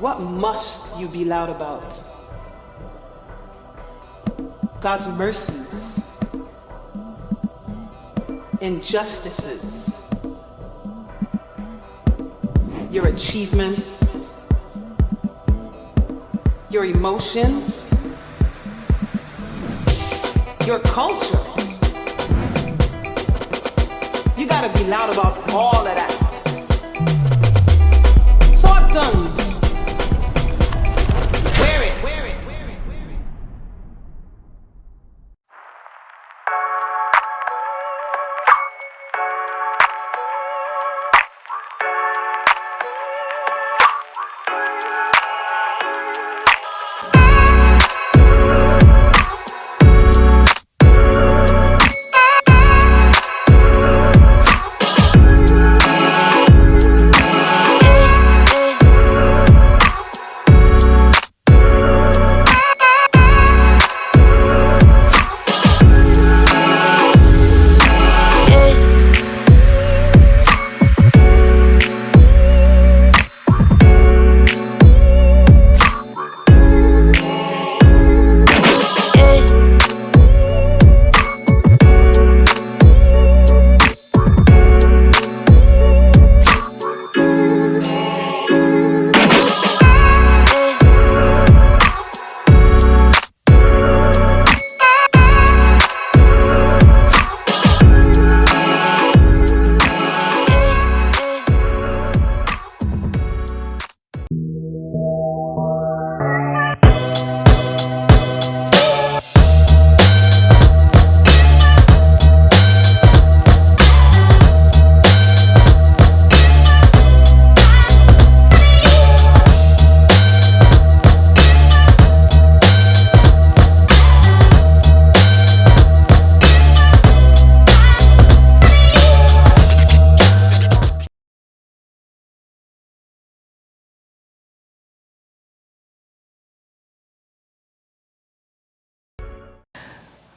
What must you be loud about? God's mercies, injustices, your achievements, your emotions, your culture. You gotta be loud about all of that. Talk done. Wear it.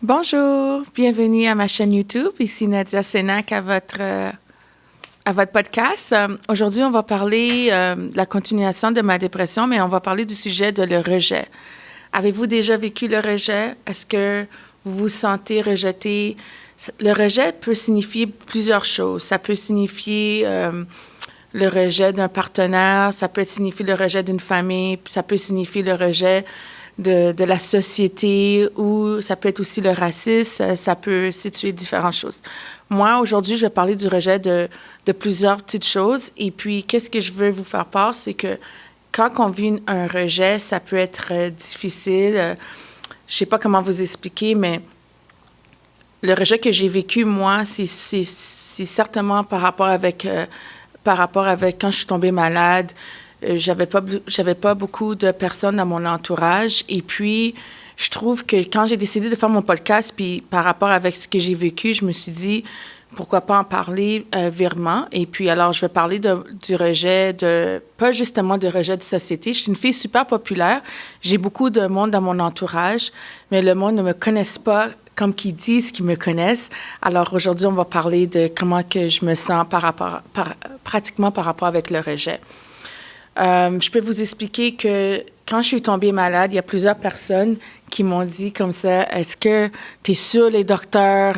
Bonjour, bienvenue à ma chaîne YouTube. Ici Nadia Sénac à votre podcast. Aujourd'hui, on va parler de la continuation de ma dépression, mais on va parler du sujet de le rejet. Avez-vous déjà vécu le rejet? Est-ce que vous vous sentez rejeté? Le rejet peut signifier plusieurs choses. Ça peut signifier le rejet d'un partenaire, ça peut signifier le rejet d'une famille, ça peut signifier le rejet de la société, ou ça peut être aussi le racisme, ça peut situer différentes choses. Moi, aujourd'hui, je vais parler du rejet de plusieurs petites choses. Et puis, qu'est-ce que je veux vous faire part, c'est que quand on vit un rejet, ça peut être difficile. Je ne sais pas comment vous expliquer, mais le rejet que j'ai vécu, moi, c'est certainement par rapport avec quand je suis tombée malade. J'avais pas beaucoup de personnes dans mon entourage. Et puis, je trouve que quand j'ai décidé de faire mon podcast, puis par rapport avec ce que j'ai vécu, je me suis dit, pourquoi pas en parler virement. Et puis, alors, je vais parler du rejet, pas justement de rejet de société. Je suis une fille super populaire. J'ai beaucoup de monde dans mon entourage, mais le monde ne me connaisse pas comme qu'ils disent qu'ils me connaissent. Alors, aujourd'hui, on va parler de comment que je me sens pratiquement par rapport avec le rejet. Je peux vous expliquer que quand je suis tombée malade, il y a plusieurs personnes qui m'ont dit comme ça, est-ce que tu es sûr les docteurs,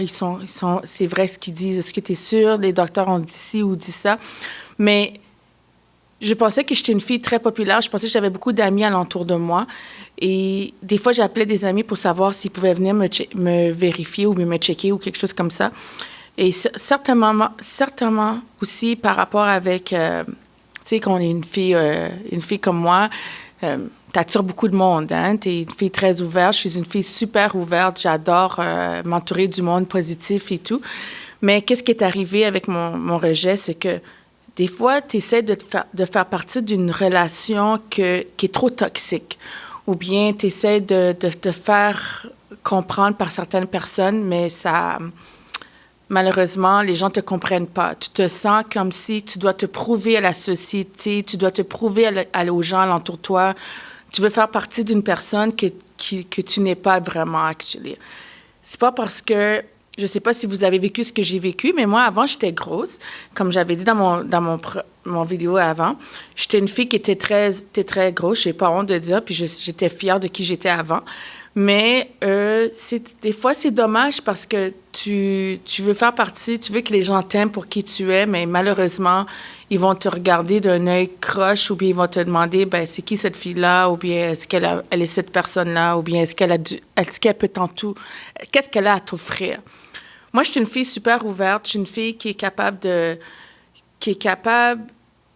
c'est vrai ce qu'ils disent, est-ce que tu es sûr les docteurs ont dit ci ou dit ça? Mais je pensais que j'étais une fille très populaire, je pensais que j'avais beaucoup d'amis alentour de moi. Et des fois, j'appelais des amis pour savoir s'ils pouvaient venir me vérifier ou me checker ou quelque chose comme ça. Et certainement aussi par rapport avec... tu sais, qu'on est une fille comme moi, t'attires beaucoup de monde, hein? T'es une fille très ouverte. Je suis une fille super ouverte. J'adore m'entourer du monde positif et tout. Mais qu'est-ce qui est arrivé avec mon rejet, c'est que des fois, tu essaies de faire partie d'une relation qui est trop toxique. Ou bien tu essaies de te faire comprendre par certaines personnes, mais ça... Malheureusement, les gens ne te comprennent pas. Tu te sens comme si tu dois te prouver à la société, tu dois te prouver aux gens alentour de toi. Tu veux faire partie d'une personne que tu n'es pas vraiment, actually. C'est pas parce que je sais pas si vous avez vécu ce que j'ai vécu, mais moi, avant, j'étais grosse. Comme j'avais dit mon vidéo avant, j'étais une fille qui était très grosse. J'ai pas honte de dire, puis j'étais fière de qui j'étais avant. Mais des fois, c'est dommage parce que tu veux faire partie, tu veux que les gens t'aiment pour qui tu es, mais malheureusement, ils vont te regarder d'un œil croche ou bien ils vont te demander, ben c'est qui cette fille-là, ou bien est-ce elle est cette personne-là, ou bien est-ce qu'elle peut qu'est-ce qu'elle a à t'offrir. Moi, je suis une fille super ouverte, je suis une fille qui est capable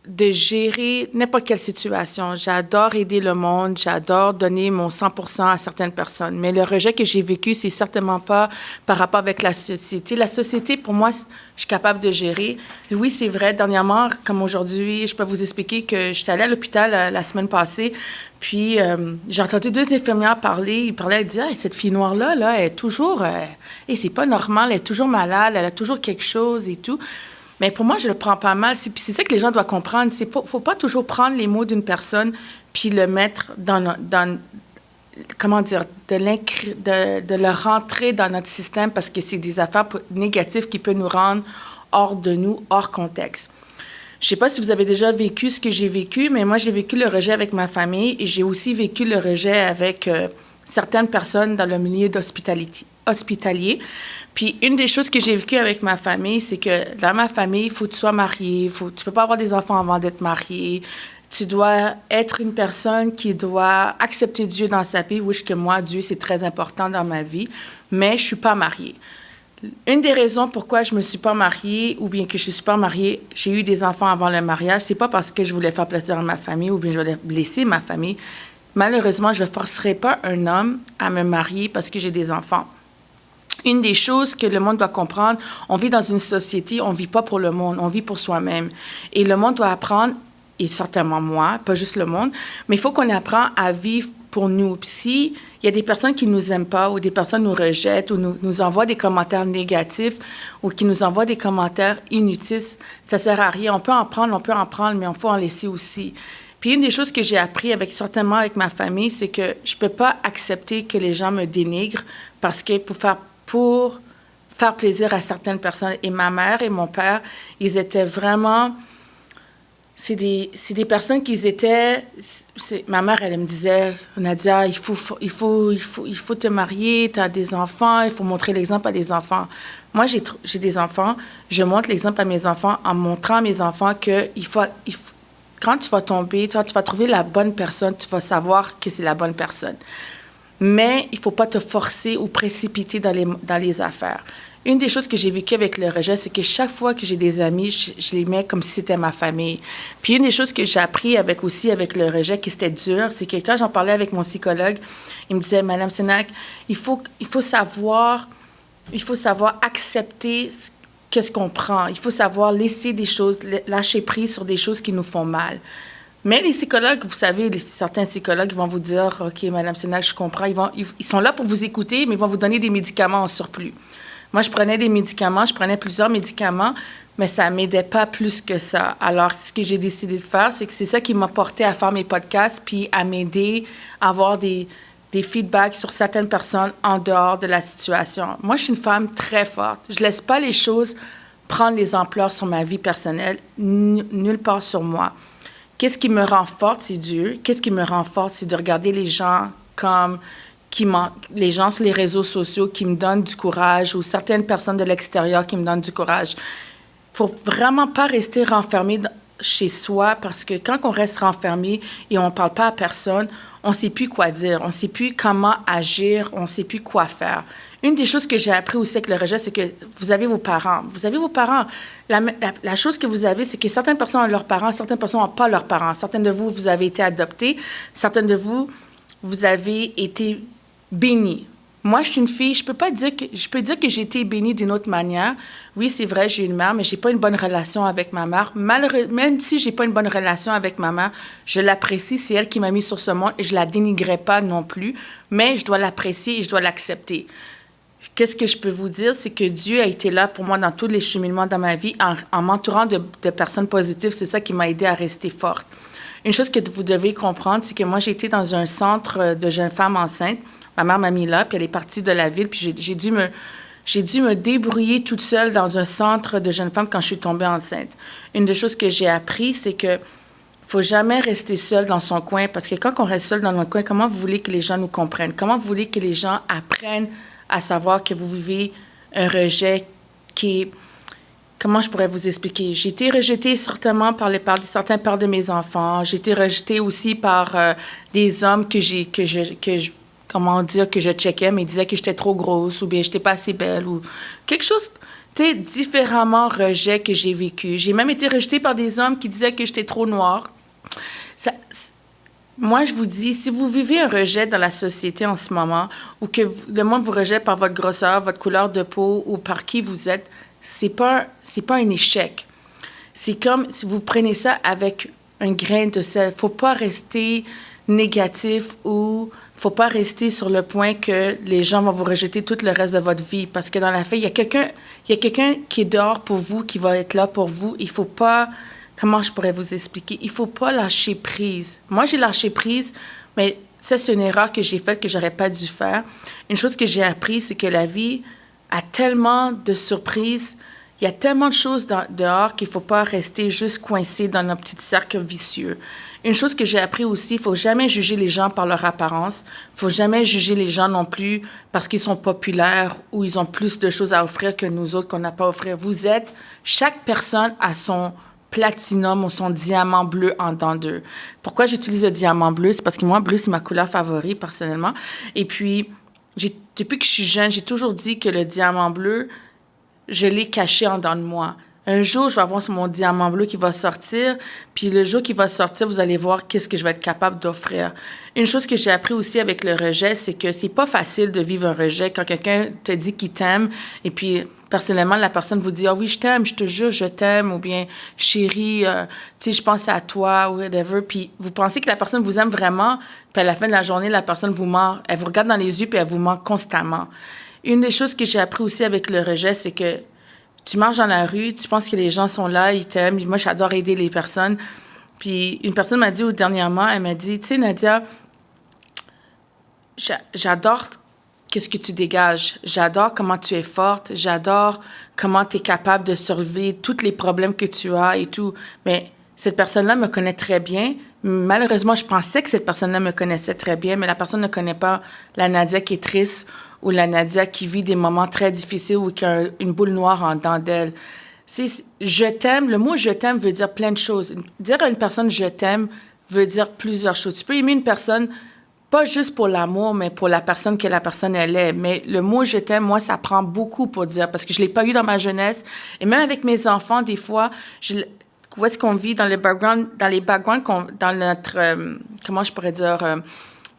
de gérer n'importe quelle situation. J'adore aider le monde, j'adore donner mon 100% à certaines personnes. Mais le rejet que j'ai vécu, c'est certainement pas par rapport avec la société. La société, pour moi, je suis capable de gérer. Oui, c'est vrai. Dernièrement, comme aujourd'hui, je peux vous expliquer que j'étais allée à l'hôpital la semaine passée, puis j'ai entendu 2 infirmières parler. Ils parlaient, ils disaient, hey, cette fille noire-là, elle est toujours... c'est pas normal, elle est toujours malade, elle a toujours quelque chose et tout. Mais pour moi, je le prends pas mal. C'est ça que les gens doivent comprendre. Faut pas toujours prendre les mots d'une personne puis le mettre comment dire, de le rentrer dans notre système parce que c'est des affaires négatives qui peuvent nous rendre hors de nous, hors contexte. Je sais pas si vous avez déjà vécu ce que j'ai vécu, mais moi, j'ai vécu le rejet avec ma famille et j'ai aussi vécu le rejet avec certaines personnes dans le milieu hospitalier. Puis une des choses que j'ai vécues avec ma famille, c'est que dans ma famille, il faut que tu sois marié, tu peux pas avoir des enfants avant d'être marié. Tu dois être une personne qui doit accepter Dieu dans sa vie. Oui, que moi, Dieu, c'est très important dans ma vie, mais je suis pas mariée. Une des raisons pourquoi je me suis pas mariée ou bien que je suis pas mariée, j'ai eu des enfants avant le mariage, c'est pas parce que je voulais faire plaisir à ma famille ou bien je voulais blesser ma famille. Malheureusement, je ne forcerai pas un homme à me marier parce que j'ai des enfants. Une des choses que le monde doit comprendre, on vit dans une société, on ne vit pas pour le monde, on vit pour soi-même. Et le monde doit apprendre, et certainement moi, pas juste le monde, mais il faut qu'on apprenne à vivre pour nous. Puis s'il y a des personnes qui ne nous aiment pas ou des personnes nous rejettent ou nous envoient des commentaires négatifs ou qui nous envoient des commentaires inutiles, ça ne sert à rien. On peut en prendre, mais il faut en laisser aussi. Puis une des choses que j'ai appris certainement avec ma famille, c'est que je ne peux pas accepter que les gens me dénigrent parce que pour faire plaisir à certaines personnes. Et ma mère et mon père, ils étaient vraiment... C'est des personnes qui étaient... Ma mère, elle me disait, Nadia, il faut te marier, tu as des enfants, il faut montrer l'exemple à des enfants. Moi, j'ai des enfants, je montre l'exemple à mes enfants en montrant à mes enfants que quand tu vas tomber, tu vas trouver la bonne personne, tu vas savoir que c'est la bonne personne. Mais il ne faut pas te forcer ou précipiter dans les affaires. Une des choses que j'ai vécues avec le rejet, c'est que chaque fois que j'ai des amis, je les mets comme si c'était ma famille. Puis une des choses que j'ai appris avec le rejet, qui c'était dur, c'est que quand j'en parlais avec mon psychologue, il me disait, Madame Sénac, il faut savoir accepter qu'est-ce qu'on prend. Il faut savoir laisser des choses, lâcher prise sur des choses qui nous font mal. Mais les psychologues, vous savez, certains psychologues vont vous dire, OK, Madame Sénac, je comprends. Ils sont là pour vous écouter, mais ils vont vous donner des médicaments en surplus. Moi, je prenais plusieurs médicaments, mais ça ne m'aidait pas plus que ça. Alors, ce que j'ai décidé de faire, c'est que c'est ça qui m'a porté à faire mes podcasts, puis à m'aider à avoir des feedbacks sur certaines personnes en dehors de la situation. Moi, je suis une femme très forte. Je ne laisse pas les choses prendre les ampleurs sur ma vie personnelle, nulle part sur moi. Qu'est-ce qui me rend forte, c'est Dieu. Qu'est-ce qui me rend forte, c'est de regarder les gens comme les gens sur les réseaux sociaux qui me donnent du courage ou certaines personnes de l'extérieur qui me donnent du courage. Il ne faut vraiment pas rester renfermé chez soi parce que quand on reste renfermé et on ne parle pas à personne, on ne sait plus quoi dire, on ne sait plus comment agir, on ne sait plus quoi faire. Une des choses que j'ai appris aussi avec le rejet, c'est que vous avez vos parents. La chose que vous avez, c'est que certaines personnes ont leurs parents, certaines personnes n'ont pas leurs parents. Certaines de vous, vous avez été adoptés. Certaines de vous, vous avez été bénis. Moi, je suis une fille, je peux dire que j'ai été bénie d'une autre manière. Oui, c'est vrai, j'ai une mère, mais j'ai pas une bonne relation avec ma mère. Même si j'ai pas une bonne relation avec ma mère, je l'apprécie, c'est elle qui m'a mis sur ce monde et je la dénigrerai pas non plus, mais je dois l'apprécier et je dois l'accepter. Qu'est-ce que je peux vous dire, c'est que Dieu a été là pour moi dans tous les cheminements dans ma vie, en m'entourant de personnes positives. C'est ça qui m'a aidée à rester forte. Une chose que vous devez comprendre, c'est que moi, j'ai été dans un centre de jeunes femmes enceintes. Ma mère m'a mis là, puis elle est partie de la ville, puis J'ai dû me débrouiller toute seule dans un centre de jeunes femmes quand je suis tombée enceinte. Une des choses que j'ai appris, c'est que faut jamais rester seul dans son coin, parce que quand on reste seul dans notre coin, comment vous voulez que les gens nous comprennent? Comment vous voulez que les gens apprennent à savoir que vous vivez un rejet qui est... Comment je pourrais vous expliquer? J'ai été rejetée certainement par certains pères de mes enfants. J'ai été rejetée aussi par des hommes que comment dire, que je checkais, mais ils disaient que j'étais trop grosse ou bien j'étais pas assez belle ou quelque chose, tu sais, différemment rejet que j'ai vécu. J'ai même été rejetée par des hommes qui disaient que j'étais trop noire. Moi, je vous dis, si vous vivez un rejet dans la société en ce moment, ou que le monde vous rejette par votre grosseur, votre couleur de peau, ou par qui vous êtes, c'est pas un échec. C'est comme si vous prenez ça avec un grain de sel. Faut pas rester négatif ou faut pas rester sur le point que les gens vont vous rejeter tout le reste de votre vie. Parce que dans la fait, il y a quelqu'un qui est dehors pour vous, qui va être là pour vous. Il faut pas... Comment je pourrais vous expliquer? Il faut pas lâcher prise. Moi, j'ai lâché prise, mais ça, c'est une erreur que j'ai faite que j'aurais pas dû faire. Une chose que j'ai appris, c'est que la vie a tellement de surprises. Il y a tellement de choses dehors qu'il faut pas rester juste coincé dans notre petit cercle vicieux. Une chose que j'ai appris aussi, il faut jamais juger les gens par leur apparence. Il faut jamais juger les gens non plus parce qu'ils sont populaires ou ils ont plus de choses à offrir que nous autres qu'on n'a pas à offrir. Chaque personne a son platinum ou son diamant bleu en dedans d'eux. Pourquoi j'utilise le diamant bleu? C'est parce que moi, bleu, c'est ma couleur favorite, personnellement. Et puis, depuis que je suis jeune, j'ai toujours dit que le diamant bleu, je l'ai caché en dedans de moi. Un jour, je vais avoir mon diamant bleu qui va sortir, puis le jour qu'il va sortir, vous allez voir qu'est-ce que je vais être capable d'offrir. Une chose que j'ai appris aussi avec le rejet, c'est que c'est pas facile de vivre un rejet quand quelqu'un te dit qu'il t'aime, et puis personnellement, la personne vous dit « Ah oui, je t'aime, je te jure, je t'aime », ou bien « Chérie, tu sais, je pense à toi », ou whatever. Puis vous pensez que la personne vous aime vraiment, puis à la fin de la journée, la personne vous ment. Elle vous regarde dans les yeux, puis elle vous ment constamment. Une des choses que j'ai appris aussi avec le rejet, c'est que tu marches dans la rue, tu penses que les gens sont là, ils t'aiment. Moi, j'adore aider les personnes. Puis une personne m'a dit dernièrement, elle m'a dit, tu sais, Nadia, j'adore qu'est-ce que tu dégages. J'adore comment tu es forte. J'adore comment tu es capable de survivre tous les problèmes que tu as et tout. Mais cette personne-là me connaît très bien. Malheureusement, je pensais que cette personne-là me connaissait très bien, mais la personne ne connaît pas la Nadia qui est triste ou la Nadia qui vit des moments très difficiles ou qui a une boule noire en dedans d'elle. Je t'aime, le mot je t'aime veut dire plein de choses. Dire à une personne je t'aime veut dire plusieurs choses. Tu peux aimer une personne pas juste pour l'amour, mais pour la personne que la personne elle est. Mais le mot je t'aime, moi, ça prend beaucoup pour dire, parce que je l'ai pas eu dans ma jeunesse. Et même avec mes enfants, des fois, où est-ce qu'on vit dans les backgrounds, dans notre, comment je pourrais dire,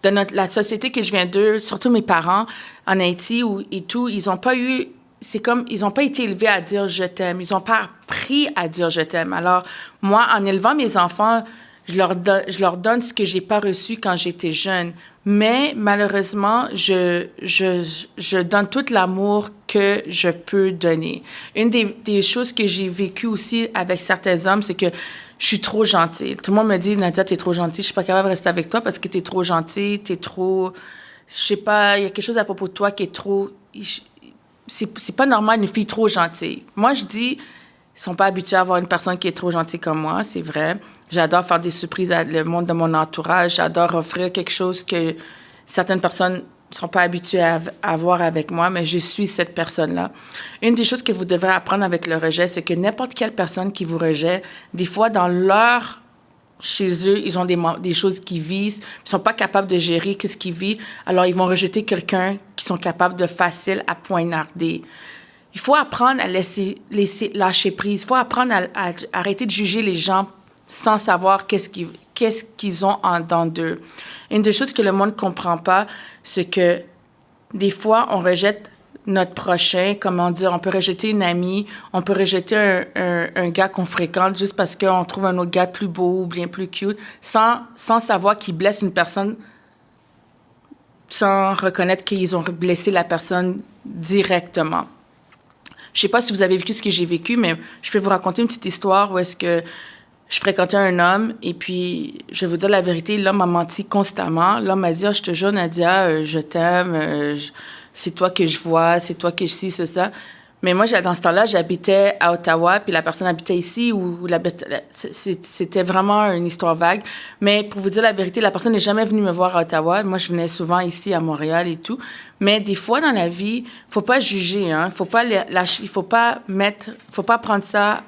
la société que je viens d'eux, surtout mes parents en Haïti et tout, ils ont pas eu, c'est comme, ils ont pas été élevés à dire je t'aime, ils ont pas appris à dire je t'aime. Alors, moi, en élevant mes enfants, je leur donne ce que j'ai pas reçu quand j'étais jeune. Mais malheureusement, je donne tout l'amour que je peux donner. Une des choses que j'ai vécues aussi avec certains hommes, c'est que je suis trop gentille. Tout le monde me dit, Nadia, t'es trop gentille. Je suis pas capable de rester avec toi parce que t'es trop gentille, t'es trop... Je sais pas, il y a quelque chose à propos de toi qui est trop... C'est pas normal, une fille trop gentille. Moi, je dis... Ils sont pas habitués à avoir une personne qui est trop gentille comme moi, c'est vrai. J'adore faire des surprises à le monde de mon entourage. J'adore offrir quelque chose que certaines personnes sont pas habituées à avoir avec moi, mais je suis cette personne-là. Une des choses que vous devrez apprendre avec le rejet, c'est que n'importe quelle personne qui vous rejette, des fois, chez eux, ils ont des choses qu'ils vivent, ils sont pas capables de gérer ce qu'ils vivent, alors ils vont rejeter quelqu'un qui sont capables de facile à poignarder. Il faut apprendre à lâcher prise. Il faut apprendre à arrêter de juger les gens sans savoir qu'est-ce qu'ils ont en dedans d'eux. Une des choses que le monde ne comprend pas, c'est que des fois, on rejette notre prochain. Comment dire? On peut rejeter une amie, on peut rejeter un gars qu'on fréquente juste parce qu'on trouve un autre gars plus beau ou bien plus cute, sans savoir qu'il blesse une personne, sans reconnaître qu'ils ont blessé la personne directement. Je sais pas si vous avez vécu ce que j'ai vécu, mais je peux vous raconter une petite histoire où est-ce que je fréquentais un homme et puis, je vais vous dire la vérité, l'homme m'a menti constamment. L'homme m'a dit « je te jure, Nadia, je t'aime, c'est toi que je vois, c'est toi que je sais, c'est ça. Mais moi, dans ce temps-là, j'habitais à Ottawa, puis la personne habitait ici, c'était vraiment une histoire vague. Mais pour vous dire la vérité, la personne n'est jamais venue me voir à Ottawa. Moi, je venais souvent ici à Montréal et tout. Mais des fois, dans la vie, faut pas juger, hein. Faut pas lâcher, faut pas prendre ça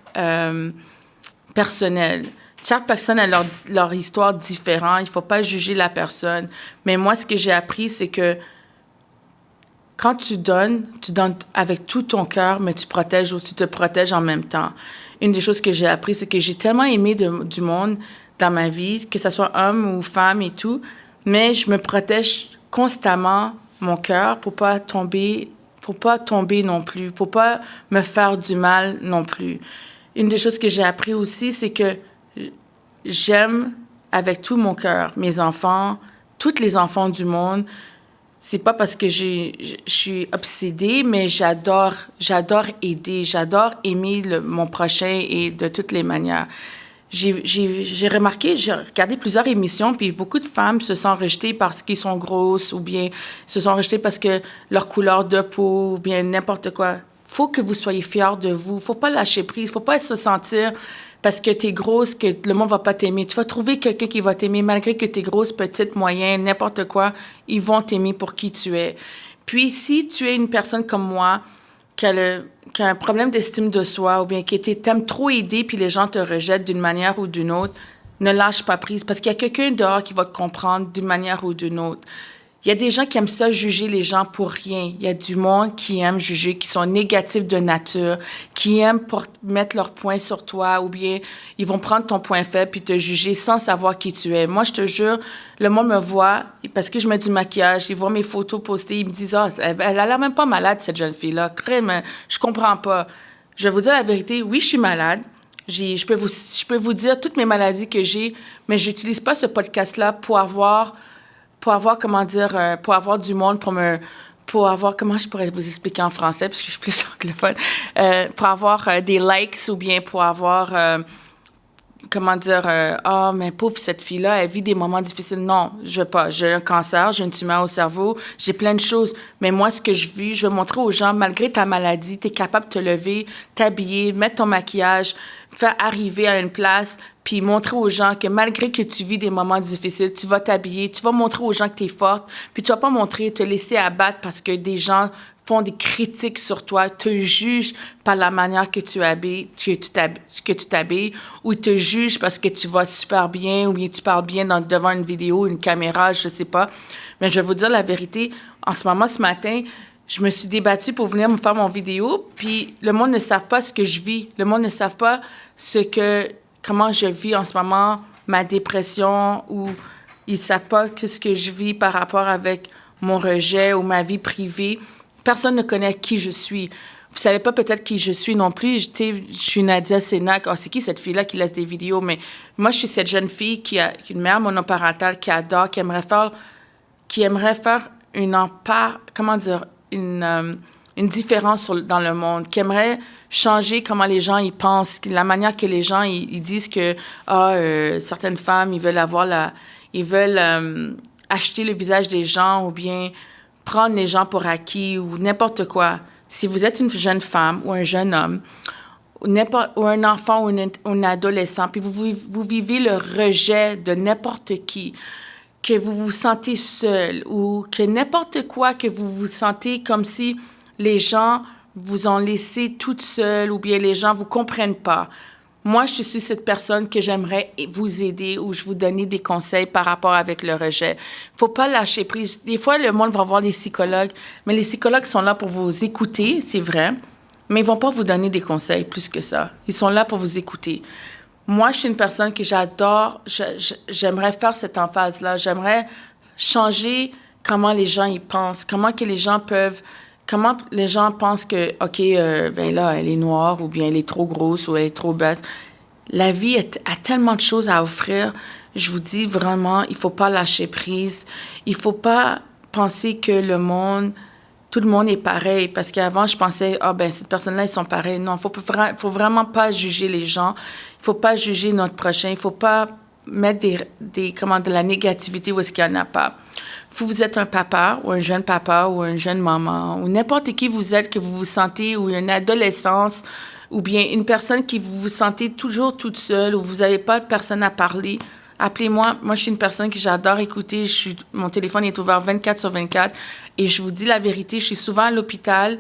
personnel. Chaque personne a leur histoire différente. Il faut pas juger la personne. Mais moi, ce que j'ai appris, c'est que quand tu donnes avec tout ton cœur, mais tu te protèges en même temps. Une des choses que j'ai appris, c'est que j'ai tellement aimé du monde dans ma vie, que ce soit homme ou femme et tout, mais je me protège constamment mon cœur pour pas tomber non plus, pour pas me faire du mal non plus. Une des choses que j'ai appris aussi, c'est que j'aime avec tout mon cœur mes enfants, tous les enfants du monde. C'est pas parce que je suis obsédée, mais j'adore aider, j'adore aimer mon prochain et de toutes les manières. J'ai remarqué, j'ai regardé plusieurs émissions, puis beaucoup de femmes se sont rejetées parce qu'ils sont grosses ou bien se sont rejetées parce que leur couleur de peau ou bien n'importe quoi. Faut que vous soyez fiers de vous. Faut pas lâcher prise. Faut pas se sentir parce que t'es grosse que le monde va pas t'aimer. Tu vas trouver quelqu'un qui va t'aimer malgré que t'es grosse, petite, moyenne, n'importe quoi. Ils vont t'aimer pour qui tu es. Puis si tu es une personne comme moi qui a un problème d'estime de soi ou bien qui t'aime trop aider puis les gens te rejettent d'une manière ou d'une autre, ne lâche pas prise parce qu'il y a quelqu'un dehors qui va te comprendre d'une manière ou d'une autre. Il y a des gens qui aiment ça, juger les gens pour rien. Il y a du monde qui aime juger, qui sont négatifs de nature, qui aiment mettre leur point sur toi ou bien ils vont prendre ton point faible puis te juger sans savoir qui tu es. Moi, je te jure, le monde me voit parce que je mets du maquillage, ils voient mes photos postées, ils me disent « Ah, elle a l'air même pas malade, cette jeune fille-là. Crème, je comprends pas. » Je vais vous dire la vérité, oui, je suis malade. Je peux vous dire toutes mes maladies que j'ai, mais j'utilise pas ce podcast-là pour avoir du monde, pour avoir, comment je pourrais vous expliquer en français, parce que je suis plus anglophone, pour avoir des likes ou bien pour avoir, mais pauvre cette fille-là, elle vit des moments difficiles. Non, je veux pas. J'ai un cancer, j'ai une tumeur au cerveau, j'ai plein de choses. Mais moi, ce que je vis, je veux montrer aux gens, malgré ta maladie, tu es capable de te lever, t'habiller, mettre ton maquillage, faire arriver à une place, puis montrer aux gens que malgré que tu vis des moments difficiles, tu vas t'habiller, tu vas montrer aux gens que tu es forte, puis tu vas pas te laisser abattre parce que des gens font des critiques sur toi, te jugent par la manière que tu t'habilles, ou te jugent parce que tu vas super bien, ou bien tu parles bien devant une vidéo, une caméra, je sais pas. Mais je vais vous dire la vérité, en ce moment, ce matin, je me suis débattue pour venir me faire mon vidéo, puis le monde ne savent pas ce que je vis. Le monde ne savent pas comment je vis en ce moment, ma dépression, ou ils savent pas ce que je vis par rapport avec mon rejet ou ma vie privée. Personne ne connaît qui je suis. Vous savez pas peut-être qui je suis non plus. Je suis Nadia Sénac. Oh, c'est qui cette fille-là qui laisse des vidéos? Mais moi, je suis cette jeune fille qui a une mère monoparentale, qui adore, qui aimerait faire une différence dans le monde, qui aimerait changer comment les gens y pensent, la manière que les gens ils disent que certaines femmes, ils veulent acheter le visage des gens ou bien prendre les gens pour acquis ou n'importe quoi. Si vous êtes une jeune femme ou un jeune homme ou un enfant ou un adolescent, puis vous vivez le rejet de n'importe qui, que vous vous sentez seul ou que n'importe quoi, que vous vous sentez comme si les gens vous ont laissé toute seule ou bien les gens vous comprennent pas. Moi, je suis cette personne que j'aimerais vous aider ou je vous donner des conseils par rapport avec le rejet. Faut pas lâcher prise. Des fois, le monde va voir les psychologues, mais les psychologues sont là pour vous écouter, c'est vrai, mais ils vont pas vous donner des conseils plus que ça. Ils sont là pour vous écouter. Moi, je suis une personne que j'adore. J'aimerais faire cette emphase-là. J'aimerais changer comment les gens y pensent, comment les gens pensent que, OK, là, elle est noire ou bien elle est trop grosse ou elle est trop basse. La vie a tellement de choses à offrir. Je vous dis vraiment, il faut pas lâcher prise. Il faut pas penser que tout le monde est pareil. Parce qu'avant, je pensais, cette personne-là, ils sont pareils. Non, faut vraiment pas juger les gens. Il faut pas juger notre prochain. Il faut pas mettre de la négativité où est-ce qu'il n'y en a pas. Vous êtes un papa ou une jeune maman ou n'importe qui vous êtes, que vous vous sentez, ou une adolescence, ou bien une personne qui vous sentez toujours toute seule ou vous n'avez pas de personne à parler, appelez-moi. Moi, je suis une personne que j'adore écouter. Mon téléphone est ouvert 24/24 et je vous dis la vérité, je suis souvent à l'hôpital.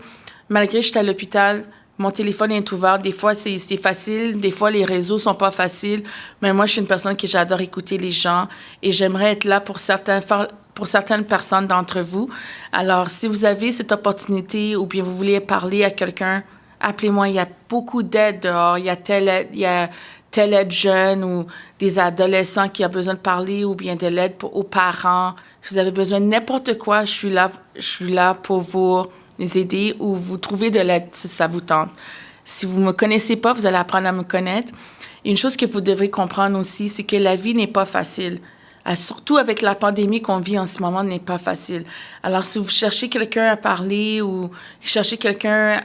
Malgré que je suis à l'hôpital, mon téléphone est ouvert. Des fois, c'est facile. Des fois, les réseaux sont pas faciles. Mais moi, je suis une personne que j'adore écouter les gens et j'aimerais être là pour certaines personnes d'entre vous. Alors, si vous avez cette opportunité ou bien vous voulez parler à quelqu'un, appelez-moi. Il y a beaucoup d'aide dehors. Il y a telle aide jeune ou des adolescents qui ont besoin de parler ou bien de l'aide aux parents. Si vous avez besoin de n'importe quoi, je suis là pour vous aider ou vous trouver de l'aide si ça vous tente. Si vous ne me connaissez pas, vous allez apprendre à me connaître. Une chose que vous devrez comprendre aussi, c'est que la vie n'est pas facile. Surtout avec la pandémie qu'on vit en ce moment, n'est pas facile. Alors, si vous cherchez quelqu'un à parler ou cherchez quelqu'un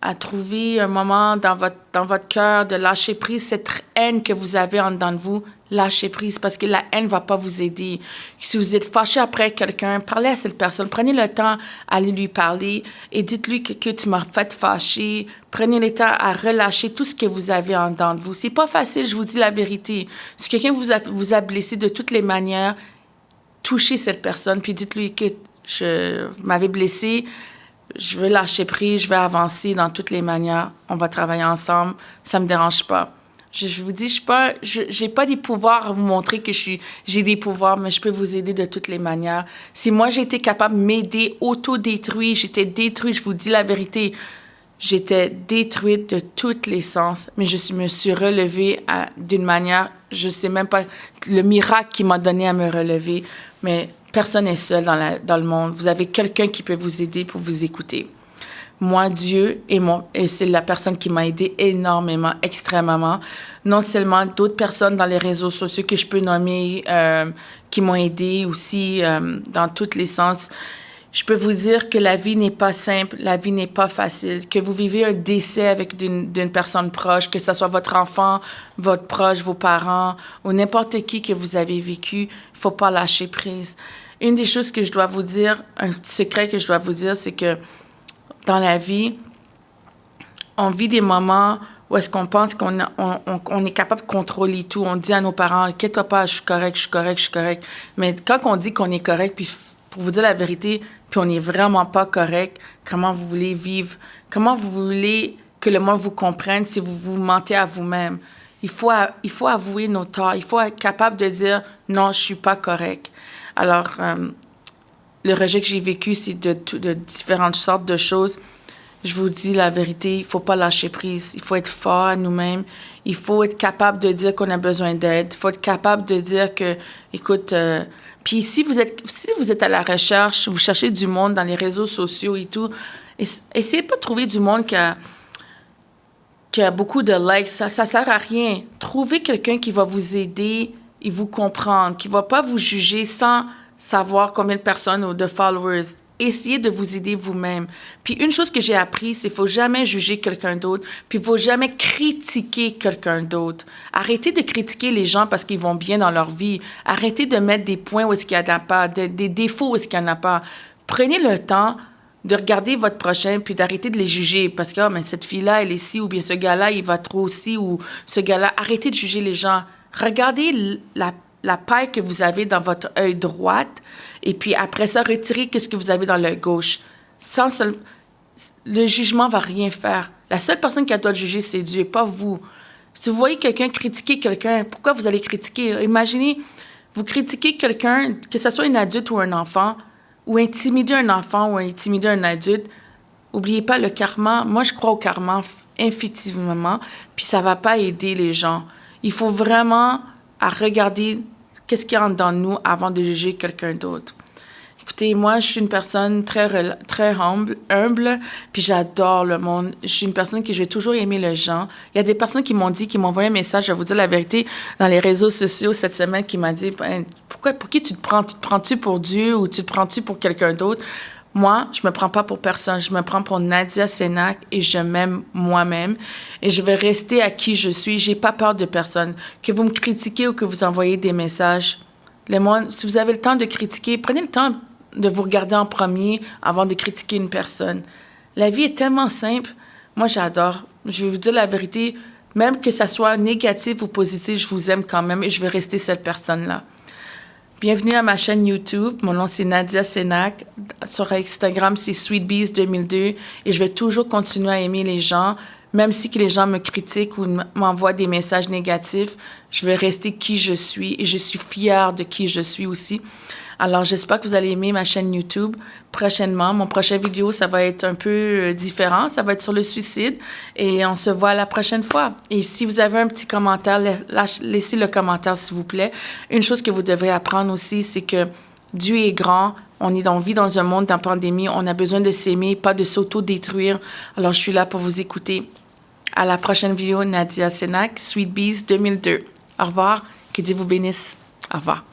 à trouver un moment dans votre cœur de lâcher prise, cette haine que vous avez en dedans de vous, lâchez prise parce que la haine ne va pas vous aider. Si vous êtes fâché après quelqu'un, parlez à cette personne. Prenez le temps à aller lui parler et dites-lui que tu m'as fait fâcher. Prenez le temps à relâcher tout ce que vous avez en dedans de vous. C'est pas facile, je vous dis la vérité. Si quelqu'un vous a blessé de toutes les manières, touchez cette personne puis dites-lui que vous m'avez blessé. Je veux lâcher prise, je veux avancer dans toutes les manières. On va travailler ensemble. Ça me dérange pas. Je vous dis, j'ai pas des pouvoirs à vous montrer que j'ai des pouvoirs, mais je peux vous aider de toutes les manières. Si moi, j'ai été capable de m'aider, autodétruire, j'étais détruite, je vous dis la vérité, j'étais détruite de tous les sens, mais je me suis relevée d'une manière, je sais même pas le miracle qui m'a donné à me relever, mais personne n'est seul dans le monde. Vous avez quelqu'un qui peut vous aider pour vous écouter. Moi, Dieu et c'est la personne qui m'a aidé énormément, extrêmement. Non seulement d'autres personnes dans les réseaux sociaux que je peux nommer qui m'ont aidé aussi dans tous les sens. Je peux vous dire que la vie n'est pas simple, la vie n'est pas facile. Que vous vivez un décès avec d'une personne proche, que ce soit votre enfant, votre proche, vos parents ou n'importe qui que vous avez vécu, il ne faut pas lâcher prise. Une des choses que je dois vous dire, un secret que je dois vous dire, c'est que dans la vie, on vit des moments où est-ce qu'on pense qu'on est capable de contrôler tout. On dit à nos parents, « Inquiète-toi pas, je suis correct, je suis correct, je suis correct. » Mais quand on dit qu'on est correct, puis pour vous dire la vérité, puis on n'est vraiment pas correct, comment vous voulez vivre? Comment vous voulez que le monde vous comprenne si vous vous mentez à vous-même? Il faut avouer nos torts. Il faut être capable de dire, « Non, je suis pas correct. » Alors, le rejet que j'ai vécu, c'est de différentes sortes de choses. Je vous dis la vérité, il ne faut pas lâcher prise. Il faut être fort à nous-mêmes. Il faut être capable de dire qu'on a besoin d'aide. Il faut être capable de dire que, écoute, puis si vous êtes à la recherche, vous cherchez du monde dans les réseaux sociaux et tout, essayez pas de trouver du monde qui a beaucoup de likes. Ça sert à rien. Trouvez quelqu'un qui va vous aider et vous comprendre, qui va pas vous juger sans savoir combien de personnes ou de followers. Essayez de vous aider vous-même. Puis une chose que j'ai appris, c'est qu'il ne faut jamais juger quelqu'un d'autre, puis il ne faut jamais critiquer quelqu'un d'autre. Arrêtez de critiquer les gens parce qu'ils vont bien dans leur vie. Arrêtez de mettre des points où est-ce qu'il n'y en a pas, des défauts où est-ce qu'il n'y en a pas. Prenez le temps de regarder votre prochain puis d'arrêter de les juger parce que mais cette fille-là, elle est ci, ou bien ce gars-là, il va trop ci, ou ce gars-là. Arrêtez de juger les gens. Regardez la paille que vous avez dans votre œil droit, et puis après ça, retirez ce que vous avez dans l'œil gauche. Le jugement ne va rien faire. La seule personne qui a le droit de juger, c'est Dieu, pas vous. Si vous voyez quelqu'un critiquer quelqu'un, pourquoi vous allez critiquer? Imaginez, vous critiquez quelqu'un, que ce soit un adulte ou un enfant, ou intimider un enfant ou intimider un adulte. N'oubliez pas le karma. Moi, je crois au karma infiniment, puis ça ne va pas aider les gens. Il faut vraiment regarder qu'est-ce qu'il y a dans nous avant de juger quelqu'un d'autre. Écoutez, moi, je suis une personne très humble, puis j'adore le monde. Je suis une personne qui j'ai toujours aimé les gens. Il y a des personnes qui m'ont envoyé un message, je vais vous dire la vérité, dans les réseaux sociaux cette semaine, qui m'a dit, pour qui tu te prends? Tu te prends-tu pour Dieu ou tu te prends-tu pour quelqu'un d'autre? Moi, je me prends pas pour personne. Je me prends pour Nadia Sénac et je m'aime moi-même. Et je vais rester à qui je suis. J'ai pas peur de personne. Que vous me critiquez ou que vous envoyez des messages. Si vous avez le temps de critiquer, prenez le temps de vous regarder en premier avant de critiquer une personne. La vie est tellement simple. Moi, j'adore. Je vais vous dire la vérité. Même que ça soit négatif ou positif, je vous aime quand même et je vais rester cette personne-là. Bienvenue à ma chaîne YouTube. Mon nom, c'est Nadia Sénac. Sur Instagram, c'est SweetBees2002. Et je vais toujours continuer à aimer les gens. Même si que les gens me critiquent ou m'envoient des messages négatifs, je vais rester qui je suis. Et je suis fière de qui je suis aussi. Alors, j'espère que vous allez aimer ma chaîne YouTube prochainement. Mon prochain vidéo, ça va être un peu différent. Ça va être sur le suicide. Et on se voit la prochaine fois. Et si vous avez un petit commentaire, laissez le commentaire, s'il vous plaît. Une chose que vous devrez apprendre aussi, c'est que Dieu est grand. On vit dans un monde en pandémie. On a besoin de s'aimer, pas de s'auto-détruire. Alors, je suis là pour vous écouter. À la prochaine vidéo, Nadia Sénac, SweetBees 2002. Au revoir. Que Dieu vous bénisse. Au revoir.